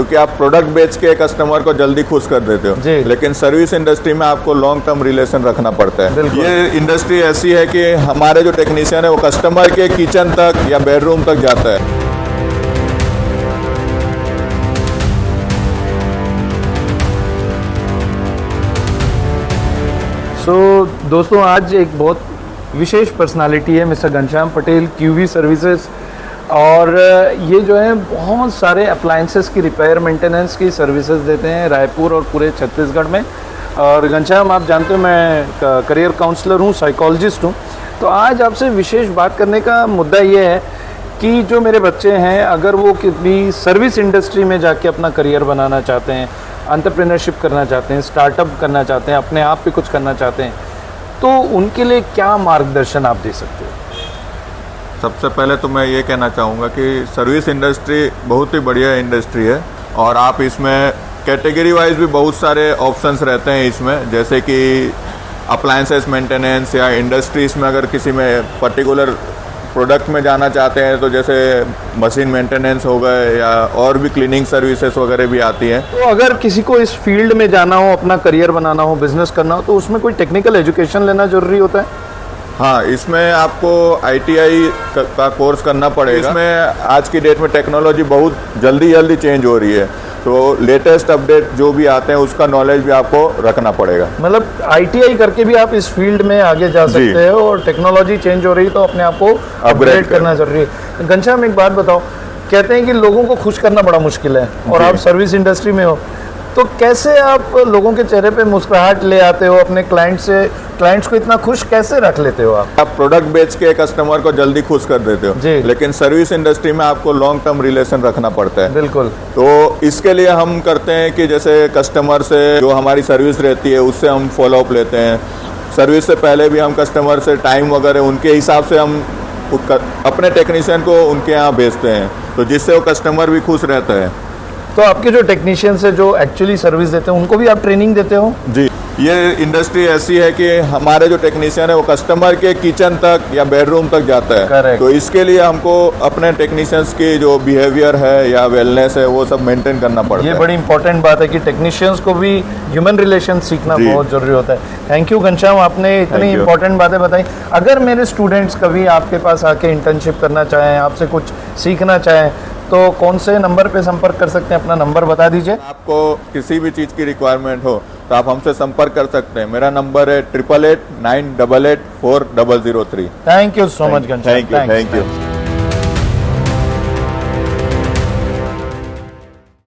क्योंकि आप प्रोडक्ट बेच के कस्टमर को जल्दी खुश कर देते हो, लेकिन सर्विस इंडस्ट्री में आपको लॉन्ग टर्म रिलेशन रखना पड़ता है। ये इंडस्ट्री ऐसी है कि हमारे जो टेक्नीशियन है वो कस्टमर के किचन तक या बेडरूम तक जाता है। दोस्तों आज एक बहुत विशेष पर्सनालिटी है mister Ghanshyam Patel, qv services. और ये जो है बहुत सारे अप्लायंसेस की रिपेयर मेंटेनेंस की सर्विसेज देते हैं रायपुर और पूरे छत्तीसगढ़ में। और घनश्याम, आप जानते हो मैं करियर काउंसलर हूँ, साइकोलॉजिस्ट हूँ। तो आज आपसे विशेष बात करने का मुद्दा ये है कि जो मेरे बच्चे हैं, अगर वो किसी सर्विस इंडस्ट्री में जाके अपना करियर बनाना चाहते हैं, एंटरप्रेन्योरशिप करना चाहते हैं, स्टार्टअप करना चाहते हैं, अपने आप पे कुछ करना चाहते हैं, तो उनके लिए क्या मार्गदर्शन आप दे सकते हो? सबसे पहले तो मैं ये कहना चाहूँगा कि सर्विस इंडस्ट्री बहुत ही बढ़िया इंडस्ट्री है और आप इसमें कैटेगरी वाइज भी बहुत सारे ऑप्शंस रहते हैं इसमें, जैसे कि अप्लायंसेस मेंटेनेंस या इंडस्ट्रीज में अगर किसी में पर्टिकुलर प्रोडक्ट में जाना चाहते हैं तो जैसे मशीन मेंटेनेंस हो गए या और भी क्लीनिंग सर्विसेज वगैरह भी आती हैं। तो अगर किसी को इस फील्ड में जाना हो, अपना करियर बनाना हो, बिजनेस करना हो, तो उसमें कोई टेक्निकल एजुकेशन लेना जरूरी होता है? हाँ, इसमें आपको ITI का कोर्स करना पड़ेगा। इसमें आज की डेट में टेक्नोलॉजी बहुत जल्दी चेंज हो रही है, तो लेटेस्ट अपडेट जो भी आते हैं उसका नॉलेज भी आपको रखना पड़ेगा। मतलब ITI करके भी आप इस फील्ड में आगे जा सकते हो और टेक्नोलॉजी चेंज हो रही है तो अपने आप को अपग्रेड करना जरूरी है। घनश्याम, एक बात बताओ, कहते हैं कि लोगों को खुश करना बड़ा मुश्किल है और आप सर्विस इंडस्ट्री में हो, तो कैसे आप लोगों के चेहरे पे मुस्कुराहट ले आते हो? अपने क्लाइंट्स को इतना खुश कैसे रख लेते हो आप? प्रोडक्ट बेच के कस्टमर को जल्दी खुश कर देते हो, लेकिन सर्विस इंडस्ट्री में आपको लॉन्ग टर्म रिलेशन रखना पड़ता है। बिल्कुल। तो इसके लिए हम करते हैं कि जैसे कस्टमर से जो हमारी सर्विस रहती है उससे हम फॉलो अप लेते हैं। सर्विस से पहले भी हम कस्टमर से टाइम वगैरह उनके हिसाब से हम अपने टेक्नीशियन को उनके यहाँ भेजते हैं, तो जिससे वो कस्टमर भी खुश रहता है। तो आपके जो टेक्नीशियंस है जो एक्चुअली सर्विस देते हैं उनको भी आप ट्रेनिंग देते हो? जी, ये इंडस्ट्री ऐसी है कि हमारे जो टेक्नीशियन है वो कस्टमर के किचन तक या बेडरूम तक जाता है। Correct. तो इसके लिए हमको अपने टेक्नीशियंस की जो बिहेवियर है या वेलनेस है वो सब मेंटेन करना पड़ता है। ये बड़ी इंपॉर्टेंट बात है कि टेक्नीशियंस को भी ह्यूमन रिलेशन सीखना बहुत जरूरी होता है। थैंक यू घनश्याम, आपने इतनी इंपॉर्टेंट बातें बताई। अगर मेरे स्टूडेंट्स कभी आपके पास आके इंटर्नशिप करना चाहें, आपसे कुछ सीखना चाहें, तो कौन से नंबर पे संपर्क कर सकते हैं? अपना नंबर बता दीजिए। आपको किसी भी चीज़ की रिक्वायरमेंट हो तो आप हमसे संपर्क कर सकते हैं। मेरा नंबर है 8889884003। Thank you so much Ghanshyam. Thank you.